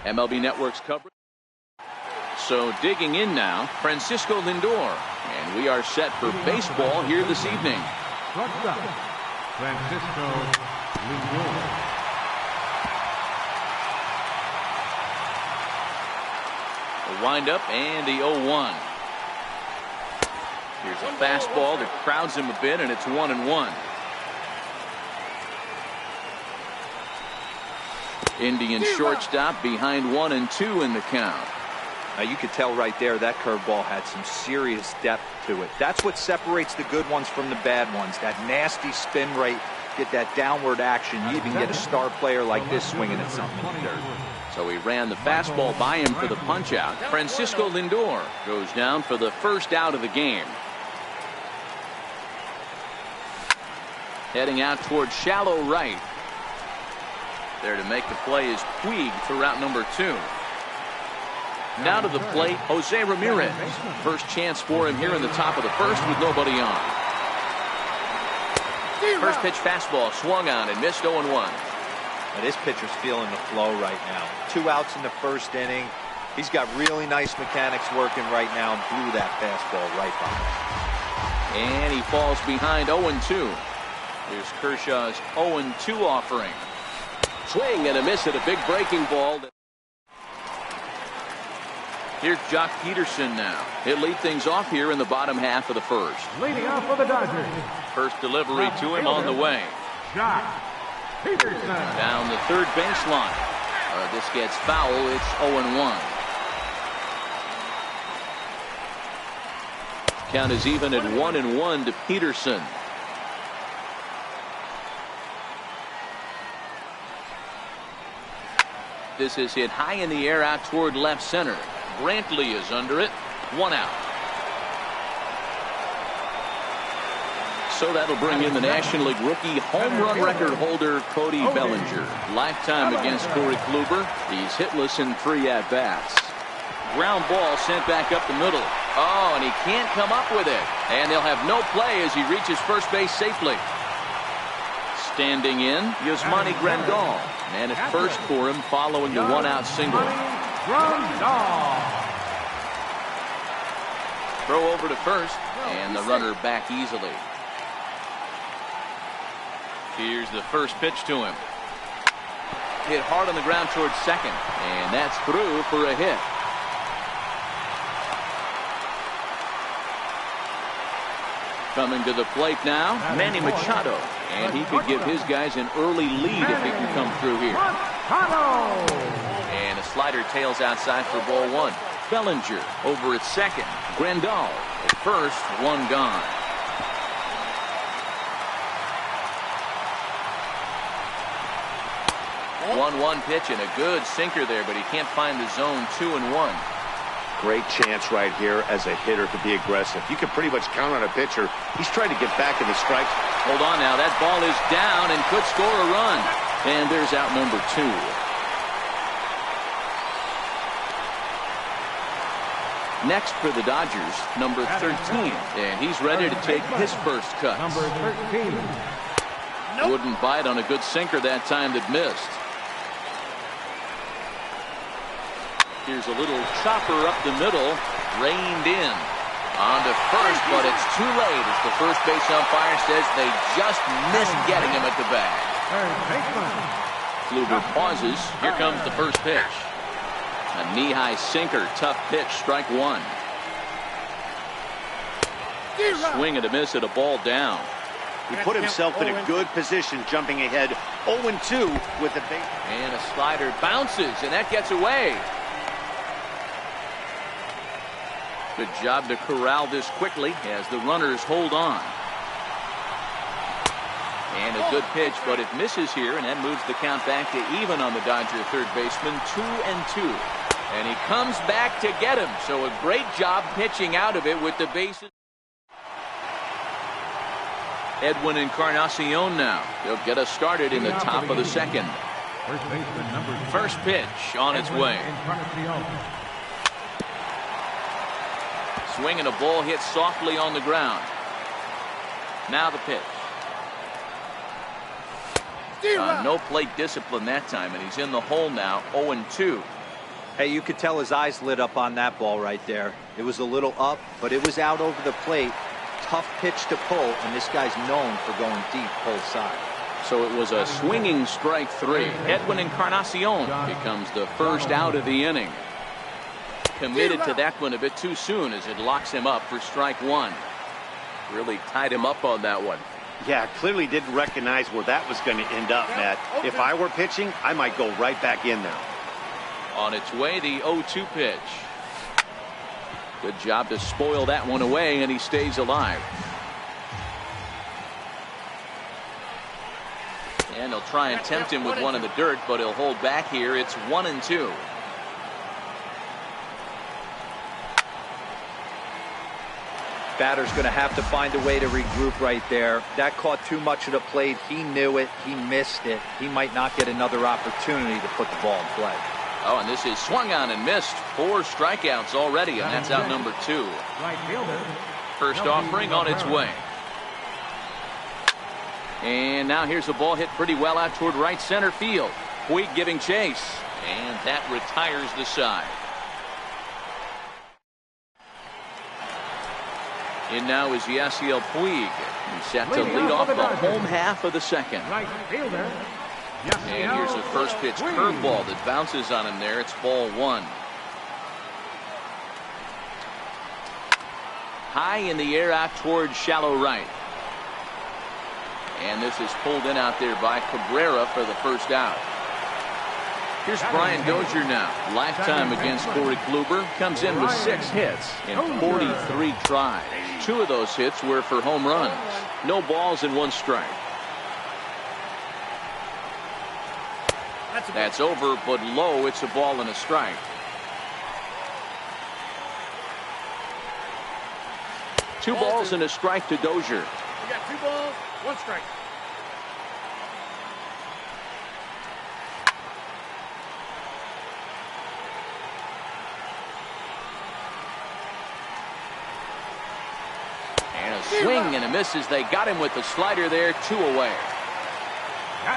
MLB Network's coverage. So digging in now, Francisco Lindor. And we are set for baseball here this evening. Francisco Lindor. The windup and the 0-1. Here's a fastball that crowds him a bit, and it's 1-1. Indian shortstop behind 1-2 in the count. Now you could tell right there that curveball had some serious depth to it. That's what separates the good ones from the bad ones. That nasty spin rate, get that downward action. You even get a star player like this swinging at something in the dirt. So he ran the fastball by him for the punch out. Francisco Lindor goes down for the first out of the game. Heading out towards shallow right. There to make the play is Puig for route number 2. Now to the plate, Jose Ramirez. First chance for him here in the top of the first with nobody on. First pitch fastball swung on and missed 0-1. Now this pitcher's feeling the flow right now. 2 outs in the first inning. He's got really nice mechanics working right now and blew that fastball right by him. And he falls behind 0-2. Here's Kershaw's 0-2 offering. Swing and a miss at a big breaking ball. Here's Jock Peterson now. He'll lead things off here in the bottom half of the first. Leading off for the Dodgers. First delivery to him on the way. Jock Peterson. Down the third baseline. This gets foul. It's 0-1. Count is even at 1-1 to Peterson. This is hit high in the air out toward left center. Brantley is under it. 1 out. So that'll bring in the National League rookie home run record holder Cody Bellinger. Lifetime against Corey Kluber. He's hitless in 3 at-bats. Ground ball sent back up the middle. Oh, and he can't come up with it. And they'll have no play as he reaches first base safely. Standing in, Yasmani Grandal. Man at first for him following the 1-out single. Throw over to first, and the runner back easily. Here's the first pitch to him. Hit hard on the ground towards second, and that's through for a hit. Coming to the plate now, Manny Machado. And he could give his guys an early lead if he can come through here. And a slider tails outside for ball 1. Bellinger over at second. Grandal at first, 1 gone. One pitch and a good sinker there, but he can't find the zone. 2-1. Great chance right here as a hitter to be aggressive. You can pretty much count on a pitcher. He's trying to get back in the strikes. Hold on now. That ball is down and could score a run. And there's out number 2. Next for the Dodgers, number 13. And he's ready to take his first cut. Number 13. Wouldn't bite on a good sinker that time that missed. Here's a little chopper up the middle, reined in. On to first, but it's too late as the first base umpire says they just missed getting him at the bag. Kluber pauses. Here comes the first pitch. A knee-high sinker, tough pitch, strike 1. Swing and a miss at a ball down. He put himself in a good position, jumping ahead 0-2 with the big. And a slider bounces, and that gets away. Good job to corral this quickly as the runners hold on. And a good pitch, but it misses here, and that moves the count back to even on the Dodger third baseman, 2-2. And he comes back to get him, so a great job pitching out of it with the bases. Edwin Encarnacion now. He'll get us started in the top of the second. First pitch on its way. Swing and a ball hit softly on the ground. Now the pitch. No plate discipline that time, and he's in the hole now, 0-2. Hey, you could tell his eyes lit up on that ball right there. It was a little up, but it was out over the plate. Tough pitch to pull, and this guy's known for going deep pull side. So it was a swinging strike 3. Edwin Encarnacion becomes the first out of the inning. Committed to that one a bit too soon as it locks him up for strike 1. Really tied him up on that one. Yeah, clearly didn't recognize where that was going to end up, Matt. If I were pitching, I might go right back in there. On its way, the 0-2 pitch. Good job to spoil that one away, and he stays alive. And he'll try and tempt him with one in the dirt, but he'll hold back here. It's 1-2. Batter's going to have to find a way to regroup right there. That caught too much of the plate. He knew it. He missed it. He might not get another opportunity to put the ball in play. Oh, and this is swung on and missed. 4 strikeouts already, and that's out number 2. Right fielder. First offering on its way. And now here's a ball hit pretty well out toward right center field. Puig giving chase, and that retires the side. In now is Yasiel Puig. He's set to lead off the home half of the second. Right fielder. And here's the first pitch curveball that bounces on him there. It's ball 1. High in the air out towards shallow right. And this is pulled in out there by Cabrera for the first out. Here's Brian Dozier now. Lifetime against Corey Kluber. Comes in with 6 hits in 43 tries. 2 of those hits were for home runs. No balls and 1 strike. That's over, but low. It's a ball and a strike. Two balls and a strike to Dozier. We got 2 balls, 1 strike. And a swing and a miss as they got him with the slider there. 2 away.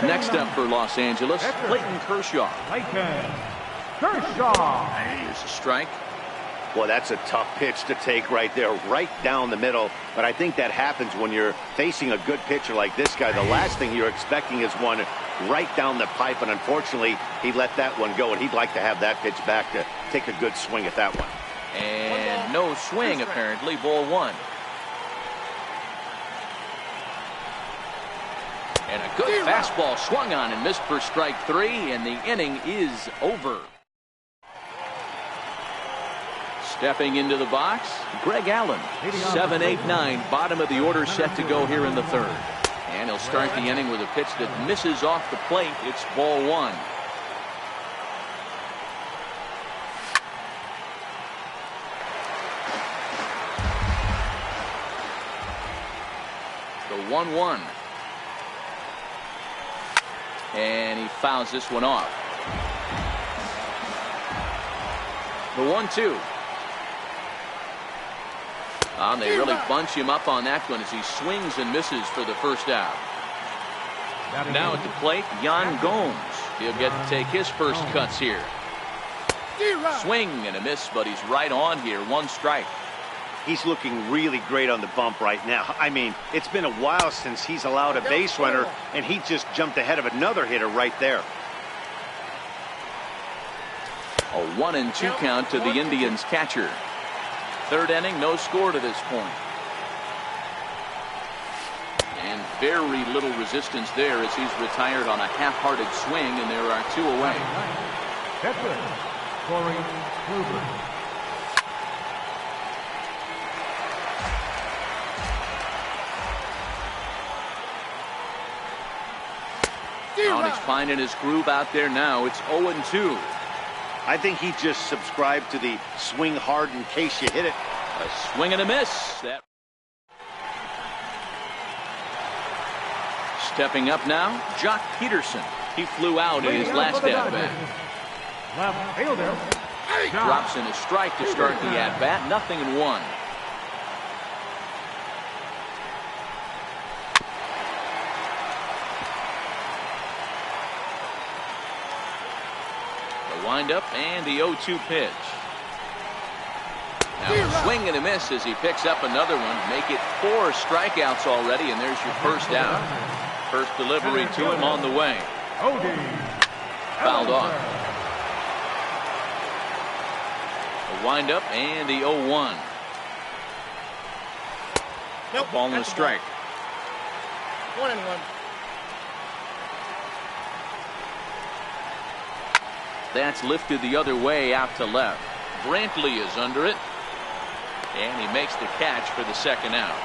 Next up for Los Angeles, Clayton Kershaw. Clayton Kershaw. Here's a strike. Well, that's a tough pitch to take right there, right down the middle. But I think that happens when you're facing a good pitcher like this guy. The last thing you're expecting is one right down the pipe, and unfortunately, he let that one go, and he'd like to have that pitch back to take a good swing at that one. And no swing, apparently. Ball 1. And a good fastball swung on and missed for strike 3, and the inning is over. Stepping into the box, Greg Allen. 7, 8, 9, bottom of the order set to go here in the 3rd. And he'll start the inning with a pitch that misses off the plate. It's ball 1. The 1-1. And he fouls this one off. The 1-2. And they really bunch him up on that one as he swings and misses for the first out. Now at the plate, Yan Gomes. He'll get to take his first cuts here. Swing and a miss, but he's right on here. 1 strike. He's looking really great on the bump right now. I mean, it's been a while since he's allowed a base runner, and he just jumped ahead of another hitter right there. A 1-2 count to the Indians catcher. 3rd inning, no score to this point. And very little resistance there as he's retired on a half-hearted swing, and there are 2 away. Catcher, Corey Kluber. Now he's finding his groove out there now. It's 0-2. I think he just subscribed to the swing hard in case you hit it. A swing and a miss. That. Stepping up now, Jock Peterson. He flew out in his last at-bat. Left fielder. Drops in a strike to start the at-bat. 0-1. Wind-up and the 0-2 pitch. Now swing and a miss as he picks up another one. Make it 4 strikeouts already, and there's your first out. First delivery to him on the way. Fouled off. A wind-up and the 0-1. Nope, Ball and a strike. 1-1. That's lifted the other way out to left. Brantley is under it. And he makes the catch for the second out.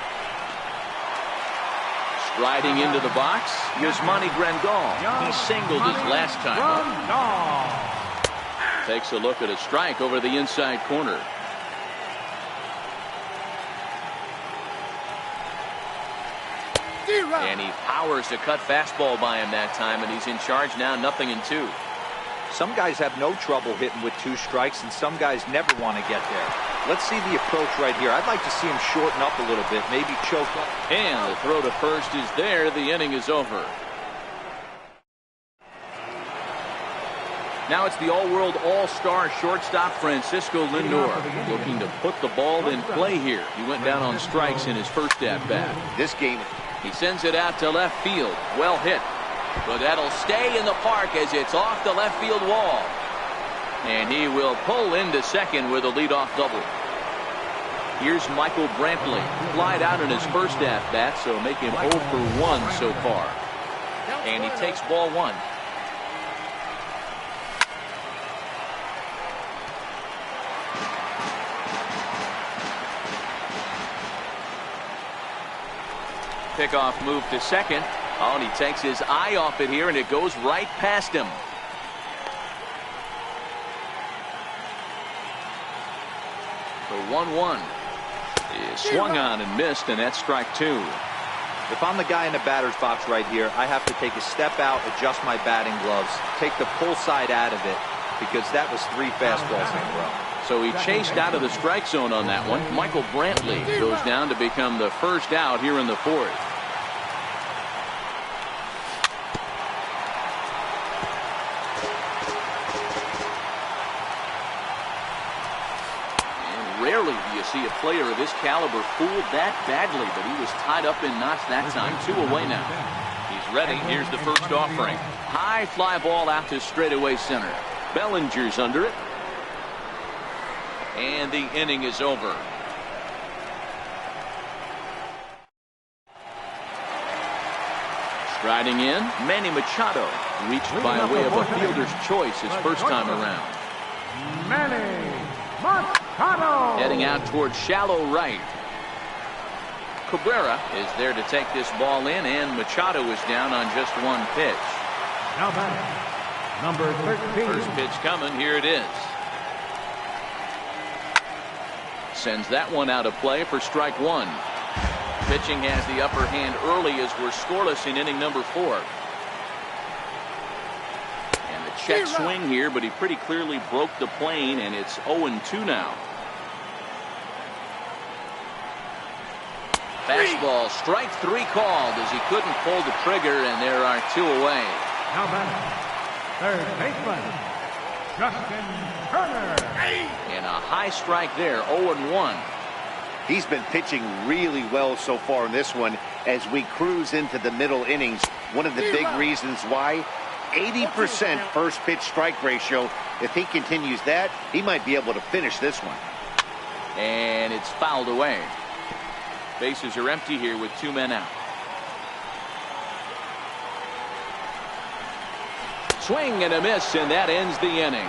Striding into the box, Yasmani Grandal. He singled his last time up. Takes a look at a strike over the inside corner. And he powers to cut fastball by him that time, and he's in charge now, 0-2. Some guys have no trouble hitting with 2 strikes, and some guys never want to get there. Let's see the approach right here. I'd like to see him shorten up a little bit, maybe choke up. And the throw to first is there. The inning is over. Now it's the all-world all-star shortstop Francisco Lindor looking to put the ball in play here. He went down on strikes in his first at-bat. This game, he sends it out to left field. Well hit. But that'll stay in the park as it's off the left field wall. And he will pull into second with a leadoff double. Here's Michael Brantley. Flied out in his first at-bat, so make him 0 for 1 so far. And he takes ball 1. Pickoff move to second. Oh, and he takes his eye off it here, and it goes right past him. The 1-1 is swung on and missed, and that's strike 2. If I'm the guy in the batter's box right here, I have to take a step out, adjust my batting gloves, take the pull side out of it, because that was 3 fastballs in a row. So he chased out of the strike zone on that one. Michael Brantley goes down to become the first out here in the 4th. Rarely do you see a player of this caliber fooled that badly, but he was tied up in knots that time. 2 away now. He's ready. Here's the first offering. High fly ball out to straightaway center. Bellinger's under it. And the inning is over. Striding in, Manny Machado. Reached by way of a fielder's choice his first time around. Manny Machado. Heading out towards shallow right. Cabrera is there to take this ball in, and Machado is down on just 1 pitch. Now batting, number 13. First pitch coming. Here it is. Sends that one out of play for strike 1. Pitching has the upper hand early as we're scoreless in inning number 4. And the check swing here, but he pretty clearly broke the plane, and it's 0-2 now. Fastball, strike 3 called as he couldn't pull the trigger, and there are 2 away. Now batting, third baseman, Justin Turner. And a high strike there, 0-1. he's been pitching really well so far in this one as we cruise into the middle innings. One of the big reasons why, 80% first pitch strike ratio. If he continues that, he might be able to finish this one. And it's fouled away. Bases are empty here with 2 men out. Swing and a miss, and that ends the inning.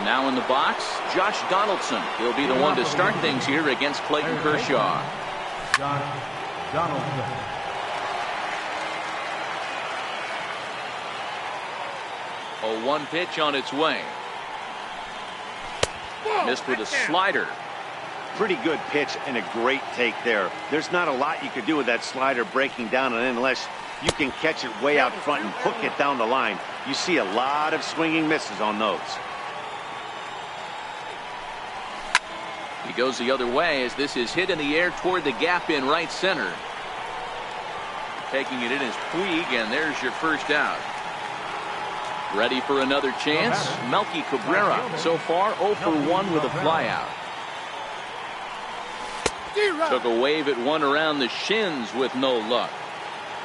Now in the box, Josh Donaldson. He'll be the one to start things here against Clayton Kershaw. Josh Donaldson. A 1 pitch on its way. Missed with a slider. Pretty good pitch and a great take there. There's not a lot you could do with that slider breaking down, and unless you can catch it way out front and hook it down the line, you see a lot of swinging misses on those. He goes the other way as this is hit in the air toward the gap in right center. Taking it in is Puig, and there's your first out. Ready for another chance? Melky Cabrera, so far 0 for 1 with a flyout. Took a wave at one around the shins with no luck.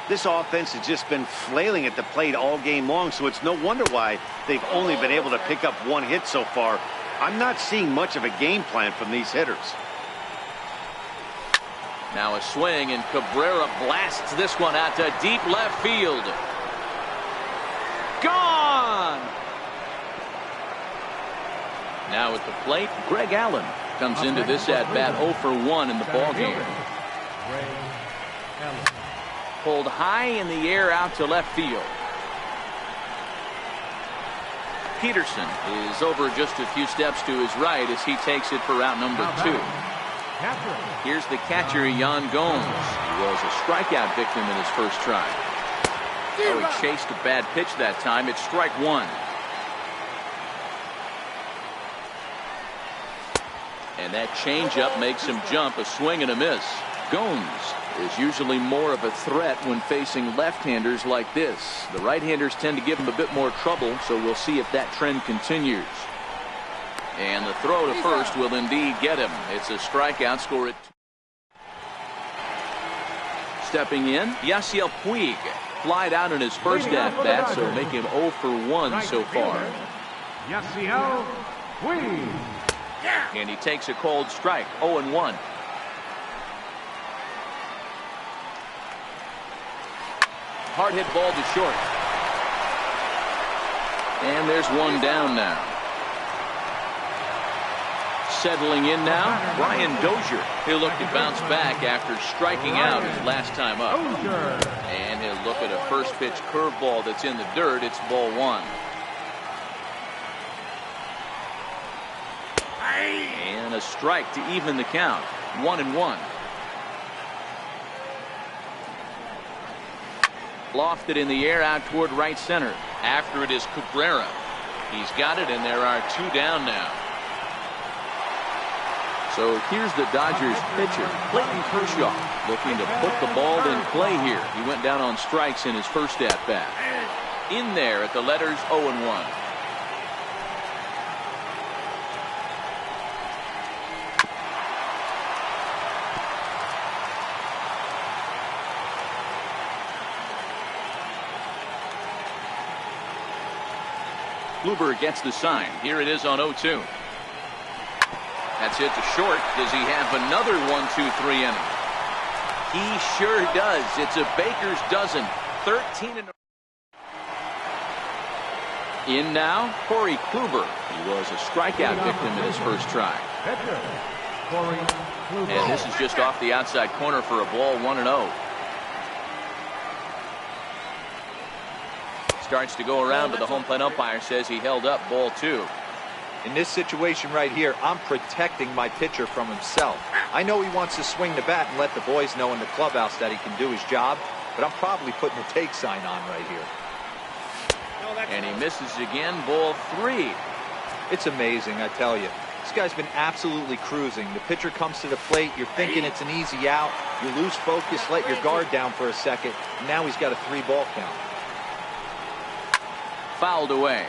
This offense has just been flailing at the plate all game long, so it's no wonder why they've only been able to pick up one hit so far. I'm not seeing much of a game plan from these hitters. Now a swing, and Cabrera blasts this one out to deep left field. Gone! Now at the plate, Greg Allen comes into this at-bat 0 for 1 in the ballgame. Pulled high in the air out to left field. Peterson is over just a few steps to his right as he takes it for out number 2. Here's the catcher, Yan Gomes. He was a strikeout victim in his first try. Oh, he chased a bad pitch that time. It's strike 1. And that changeup makes him jump. A swing and a miss. Gomes is usually more of a threat when facing left-handers like this. The right-handers tend to give him a bit more trouble, so we'll see if that trend continues. And the throw to first will indeed get him. It's a strikeout. Score it. Stepping in, Yasiel Puig. Flied out in his first at-bat, so make him 0 for 1 so far. Yasiel Puig. And he takes a cold strike, 0 and 1. Hard hit ball to short. And there's one down now. Settling in now, Brian Dozier. He'll look to bounce back after striking out his last time up. And he'll look at a first pitch curveball that's in the dirt. It's ball 1. And a strike to even the count. 1 and 1. Lofted in the air out toward right center. After it is Cabrera. He's got it, and there are 2 down now. So here's the Dodgers pitcher, Clayton Kershaw, looking to put the ball in play here. He went down on strikes in his first at-bat. In there at the letters 0 and 1. Kluber gets the sign. Here it is on 0-2. That's it to short. Does he have another 1-2-3 inning? He sure does. It's a baker's dozen. 13 in a row. In now, Corey Kluber. He was a strikeout victim in his first try. And this is just off the outside corner for a ball, 1-0. Starts to go around, but the home plate umpire says he held up, ball 2. In this situation right here, I'm protecting my pitcher from himself. I know he wants to swing the bat and let the boys know in the clubhouse that he can do his job, but I'm probably putting a take sign on right here. And he misses again, ball 3. It's amazing, I tell you. This guy's been absolutely cruising. The pitcher comes to the plate, you're thinking it's an easy out. You lose focus, let your guard down for a second, and now he's got a 3-ball count. Fouled away.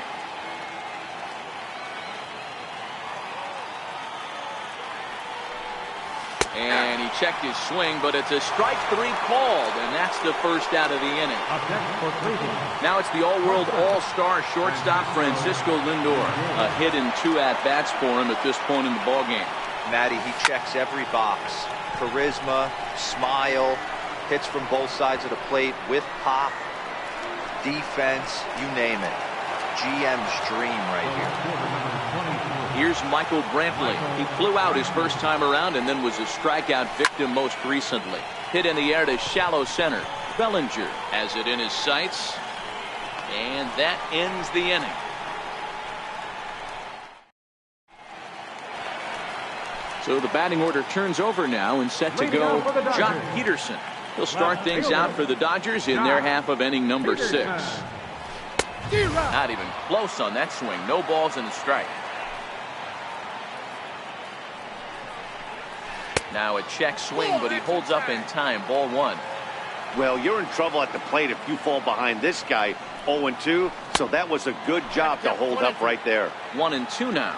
And he checked his swing, but it's a strike 3 called, and that's the first out of the inning. Now it's the all-world all-star shortstop Francisco Lindor. A hit in 2 at-bats for him at this point in the ballgame. Matty, he checks every box. Charisma, smile, hits from both sides of the plate with pop, defense, you name it. GM's dream right here. Here's Michael Brantley. He flew out his first time around and then was a strikeout victim most recently. Hit in the air to shallow center. Bellinger has it in his sights. And that ends the inning. So the batting order turns over now and set to go Jock Peterson. He'll start things out for the Dodgers in their half of inning number 6. Not even close on that swing. No balls and a strike. Now a check swing, but he holds up in time. Ball 1. Well, you're in trouble at the plate if you fall behind this guy 0-2, so that was a good job to hold up right there. 1-2 now.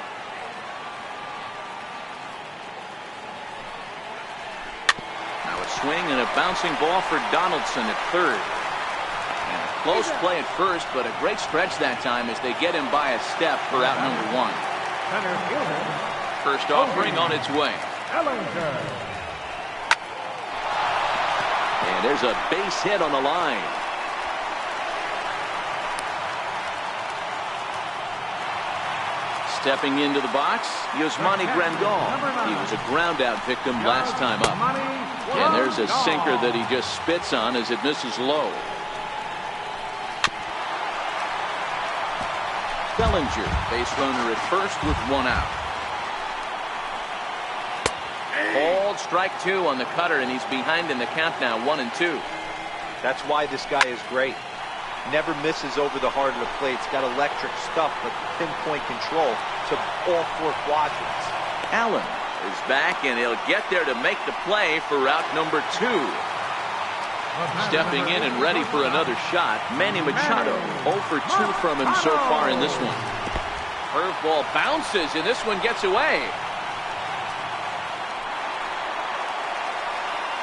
Now a swing and a bouncing ball for Donaldson at third. And a close play at first, but a great stretch that time as they get him by a step for out number 1. Center fielder. First offering on its way. Bellinger. And there's a base hit on the line. Stepping into the box, Yasmani Grandal. He was a ground out victim last time up. And there's a sinker that he just spits on as it misses low. Bellinger, base runner at first with 1 out. Called strike 2 on the cutter, and he's behind in the count now, 1-2. That's why this guy is great. Never misses over the heart of the plate. He's got electric stuff, but pinpoint control to all 4 quadrants. Allen is back, and he'll get there to make the play for out number 2. Stepping in and ready for another shot, Manny Machado. 0 for 2 from him so far in this one. Curveball bounces, and this one gets away.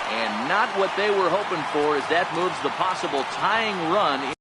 And not what they were hoping for, as that moves the possible tying run.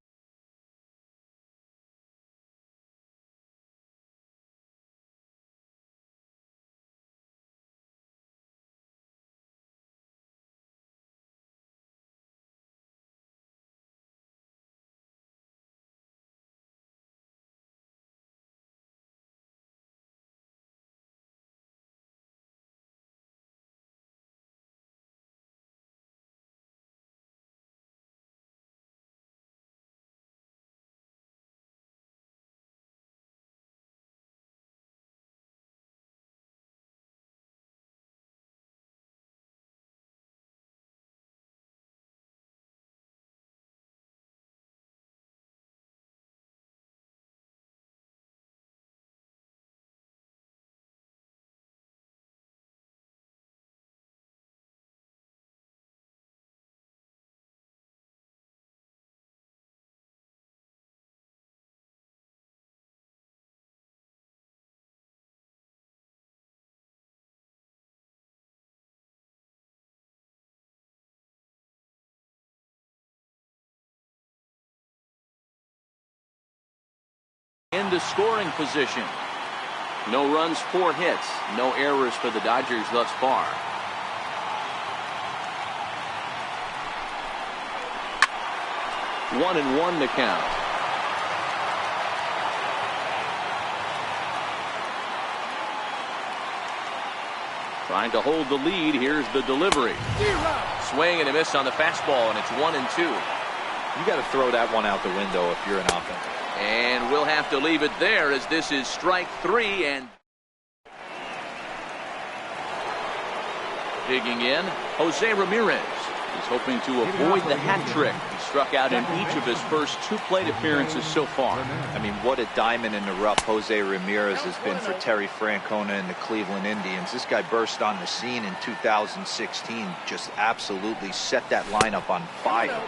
Into scoring position. No runs, 4 hits. No errors for the Dodgers thus far. One and 1 to count. Trying to hold the lead. Here's the delivery. Swing and a miss on the fastball, and it's 1-2. You got to throw that one out the window if you're an offense. And we'll have to leave it there, as this is strike 3. And digging in, Jose Ramirez. He's hoping to avoid the hat trick. He struck out in each of his first 2 plate appearances so far. I mean, what a diamond in the rough Jose Ramirez has been for Terry Francona and the Cleveland Indians. This guy burst on the scene in 2016, just absolutely set that lineup on fire.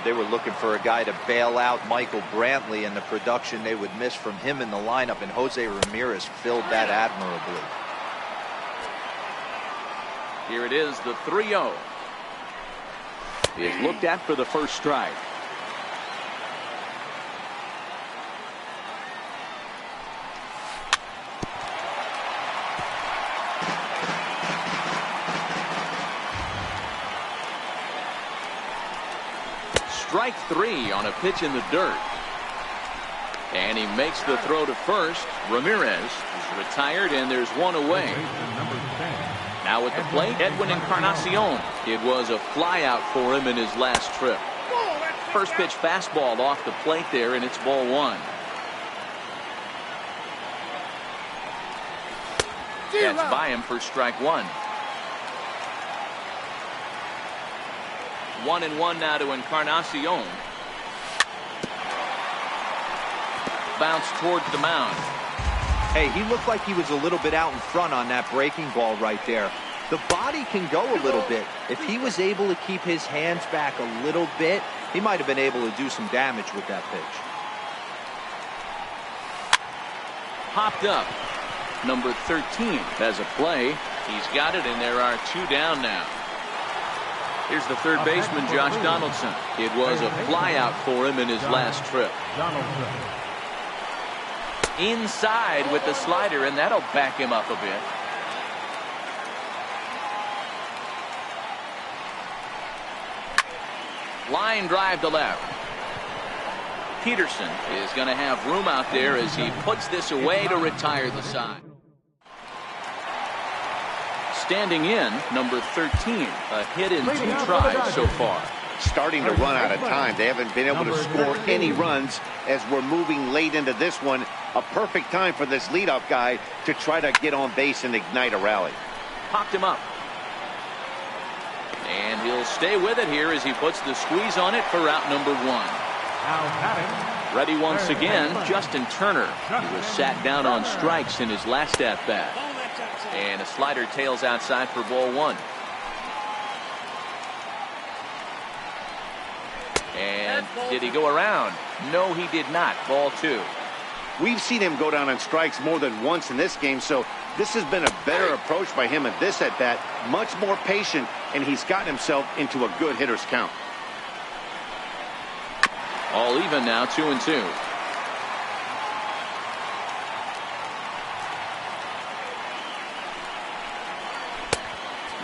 They were looking for a guy to bail out Michael Brantley, and the production they would miss from him in the lineup, and Jose Ramirez filled that admirably. Here it is, the 3-0. Is looked at for the first strike. Strike 3 on a pitch in the dirt. And he makes the throw to first. Ramirez is retired, and there's 1 away. Now at the plate, Edwin Encarnacion. It was a flyout for him in his last trip. First pitch fastball off the plate there, and it's ball 1. That's by him for strike 1. 1-1 now to Encarnacion. Bounce towards the mound. Hey, he looked like he was a little bit out in front on that breaking ball right there. The body can go a little bit. If he was able to keep his hands back a little bit, he might have been able to do some damage with that pitch. Popped up. Number 13 has a play. He's got it, and there are 2 down now. Here's the third baseman, Josh Donaldson. It was a flyout for him in his last trip. Inside with the slider, and that'll back him up a bit. Line drive to left. Peterson is going to have room out there as he puts this away to retire the side. Standing in, number 13, a hit in 2 tries so far. Starting to run out of time. They haven't been able to score any runs as we're moving late into this one. A perfect time for this leadoff guy to try to get on base and ignite a rally. Popped him up. And he'll stay with it here as he puts the squeeze on it for out number 1. Ready once again, Justin Turner. He was sat down on strikes in his last at-bat. And a slider tails outside for ball 1. And did he go around? No, he did not. Ball 2. We've seen him go down on strikes more than once in this game, so this has been a better approach by him at this at-bat. Much more patient, and he's gotten himself into a good hitter's count. All even now, 2-2.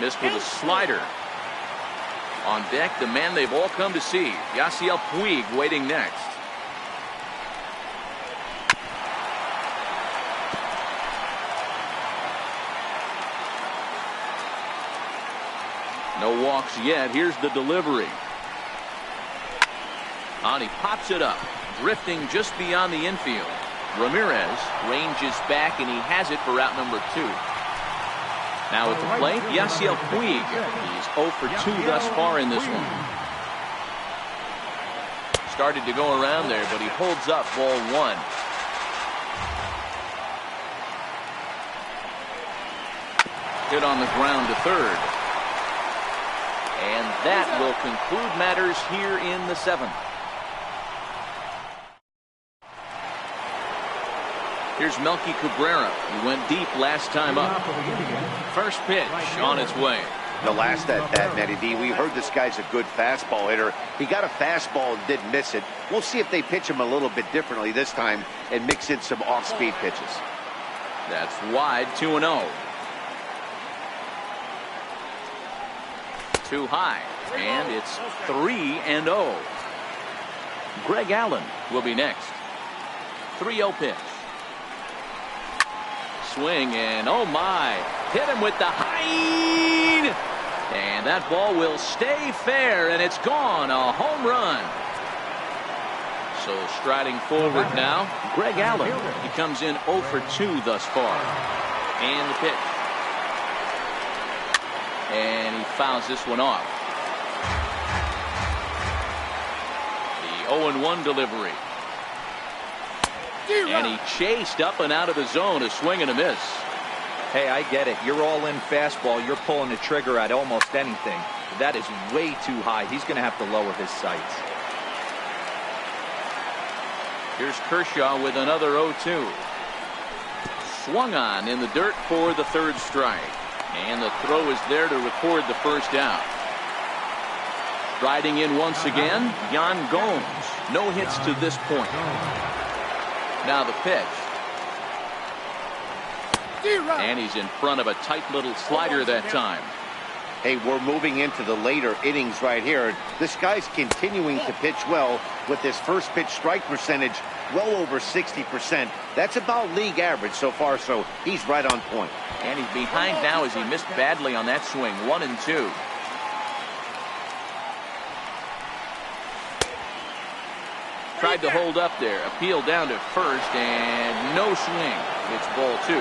Missed with a slider. On deck, the man they've all come to see, Yasiel Puig, waiting next. No walks yet. Here's the delivery. And he pops it up, drifting just beyond the infield. Ramirez ranges back, and he has it for out number 2. Now at the plate, Yasiel Puig. He's 0 for 2 thus far in this one. Started to go around there, but he holds up ball 1. Hit on the ground to third. And that will conclude matters here in the 7th. Here's Melky Cabrera. He went deep last time up. First pitch on its way. The last at-bat, Matty D, we heard this guy's a good fastball hitter. He got a fastball and didn't miss it. We'll see if they pitch him a little bit differently this time and mix in some off-speed pitches. That's wide, 2-0. Too high, and it's 3-0. Greg Allen will be next. 3-0 pitch. Swing, and oh my, hit him with the high, and that ball will stay fair, and it's gone. A home run. So striding forward now, Greg Allen. He comes in 0 for 2 thus far. And the pitch. And he fouls this one off. The 0-1 delivery. And he chased up and out of the zone, a swing and a miss. Hey, I get it. You're all in fastball. You're pulling the trigger at almost anything. That is way too high. He's going to have to lower his sights. Here's Kershaw with another 0-2. Swung on in the dirt for the 3rd strike. And the throw is there to record the first out. Riding in once again, Yan Gomes. No hits to this point. Now the pitch. And he's in front of a tight little slider that time. Hey, we're moving into the later innings right here. This guy's continuing to pitch well with his first pitch strike percentage well over 60%. That's about league average so far, so he's right on point. And he's behind now as he missed badly on that swing. 1-2. Tried to hold up there. Appeal down to first, and no swing. It's ball 2.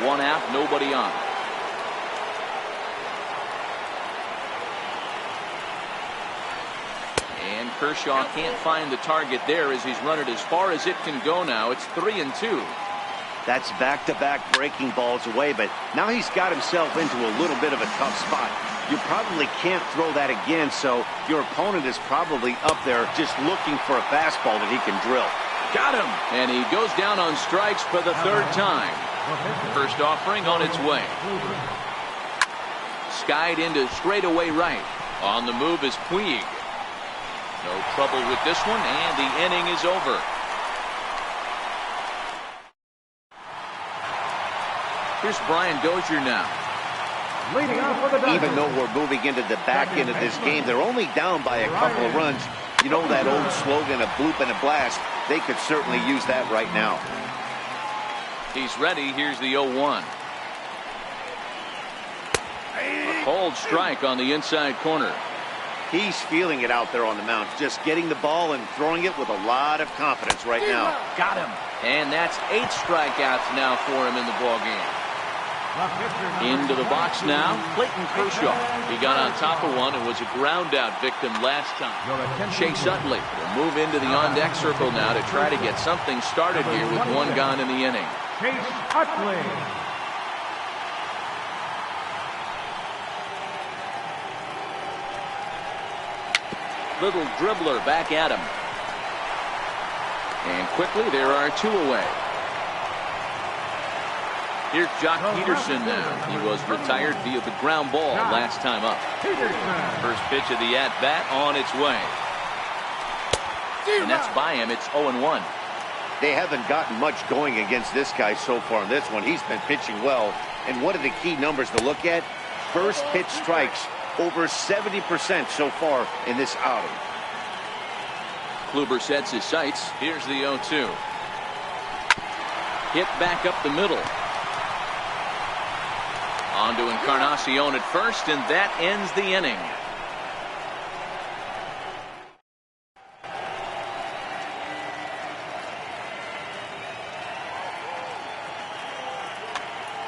1 out, nobody on. And Kershaw can't find the target there as he's run it as far as it can go now. It's 3-2. That's back-to-back breaking balls away, but now he's got himself into a little bit of a tough spot. You probably can't throw that again, so your opponent is probably up there just looking for a fastball that he can drill. Got him. And he goes down on strikes for the third time. First offering on its way. Skied into straightaway right. On the move is Puig. No trouble with this one, and the inning is over. Here's Brian Dozier now. Leading off for the Dodgers. Even though we're moving into the back end of this game, they're only down by a couple of runs. You know that old slogan, a bloop and a blast? They could certainly use that right now. He's ready. Here's the 0-1. A cold strike on the inside corner. He's feeling it out there on the mound, just getting the ball and throwing it with a lot of confidence right now. Got him. And that's 8 strikeouts now for him in the ballgame. Into the box now, Clayton Kershaw. He got on top of one and was a ground out victim last time. Chase Utley will move into the on-deck circle now to try to get something started here with 1 gone in the inning. Chase Utley. Little dribbler back at him. And quickly there are 2 away. Here's Jock Peterson now. He was retired via the ground ball last time up. First pitch of the at-bat on its way. And that's by him. It's 0-1. They haven't gotten much going against this guy so far in this one. He's been pitching well. And one of the key numbers to look at, first pitch strikes, over 70% so far in this outing. Kluber sets his sights. Here's the 0-2. Hit back up the middle. On to Encarnacion at first, and that ends the inning.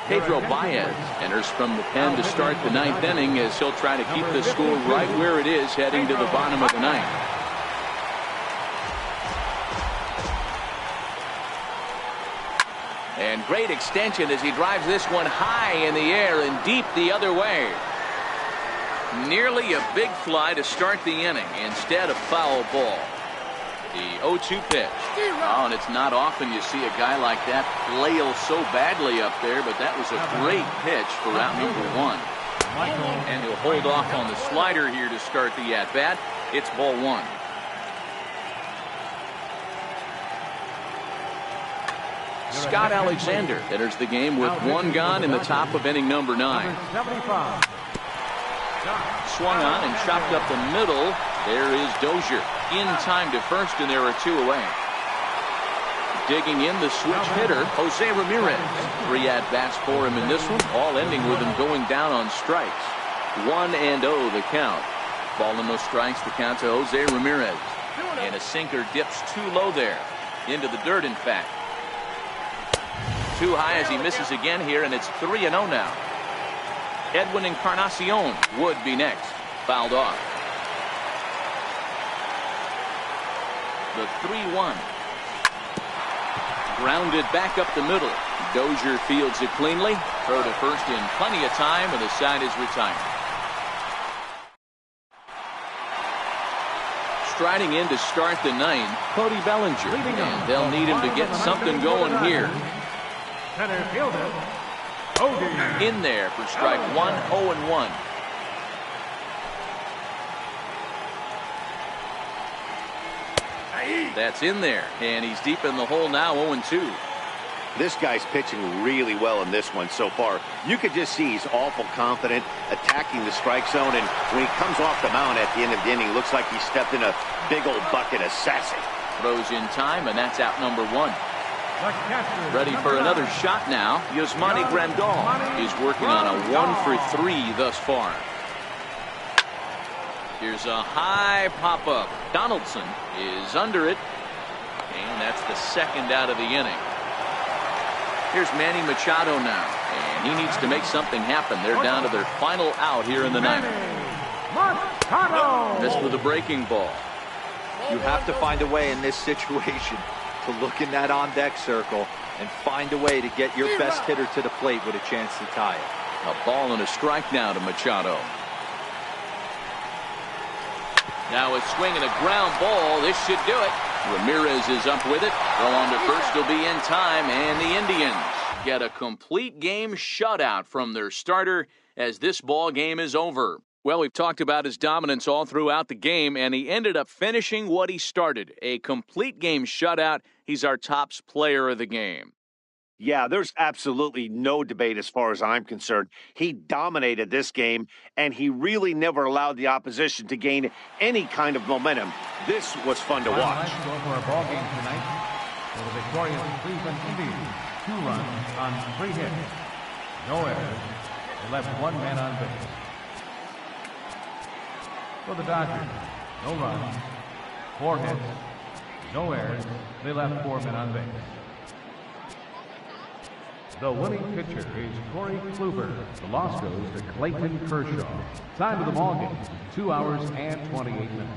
Pedro Baez enters from the pen to start the 9th inning as he'll try to keep the score right where it is heading to the bottom of the 9th. And great extension as he drives this one high in the air and deep the other way. Nearly a big fly to start the inning instead of foul ball. The 0-2 pitch. Oh, and it's not often you see a guy like that flail so badly up there, but that was a great pitch for out number 1. And he'll hold off on the slider here to start the at-bat. It's ball 1. Scott Alexander enters the game with 1 gone in the top of inning number 9. Swung on and chopped up the middle. There is Dozier in time to first, and there are 2 away. Digging in the switch hitter, Jose Ramirez. 3 at-bats for him in this one, all ending with him going down on strikes. 1-0 the count. Ball and no strikes, the count to Jose Ramirez. And a sinker dips too low there. Into the dirt, in fact. Too high as he misses again here, and it's 3-0 now. Edwin Encarnacion would be next. Fouled off. The 3-1. Grounded back up the middle. Dozier fields it cleanly. Throw to first in plenty of time, and the side is retired. Striding in to start the 9th, Cody Bellinger. And they'll need him to get something going here. Center fielder, Cody. In there for strike 1, 0-1. That's in there, and he's deep in the hole now, 0-2. This guy's pitching really well in this one so far. You could just see he's awful confident, attacking the strike zone, and when he comes off the mound at the end of the inning, looks like he stepped in a big old bucket of sassy. Throws in time, and that's out number 1. Ready for another shot now. Yasmani Grandal is working on a 1-for-3 thus far. Here's a high pop-up. Donaldson is under it, and that's the 2nd out of the inning. Here's Manny Machado now, and he needs to make something happen. They're down to their final out here in the 9th. Missed with a breaking ball. You have to find a way in this situation to look in that on-deck circle and find a way to get your best hitter to the plate with a chance to tie it. A ball and a strike now to Machado. Now a swing and a ground ball. This should do it. Ramirez is up with it. Throw on to first will be in time, and the Indians get a complete game shutout from their starter as this ball game is over. Well, we've talked about his dominance all throughout the game, and he ended up finishing what he started. A complete game shutout. He's our top player of the game. Yeah, there's absolutely no debate as far as I'm concerned. He dominated this game, and he really never allowed the opposition to gain any kind of momentum. This was fun to watch. Score for our ball game tonight. For the victorious Cleveland Indians, 2 runs on 3 hits. No errors. They left 1 man on base. For the Dodgers, no runs, 4 hits, no errors. They left 4 men on base. The winning pitcher is Corey Kluber. The loss goes to Clayton Kershaw. Time of the ball game, 2 hours and 28 minutes.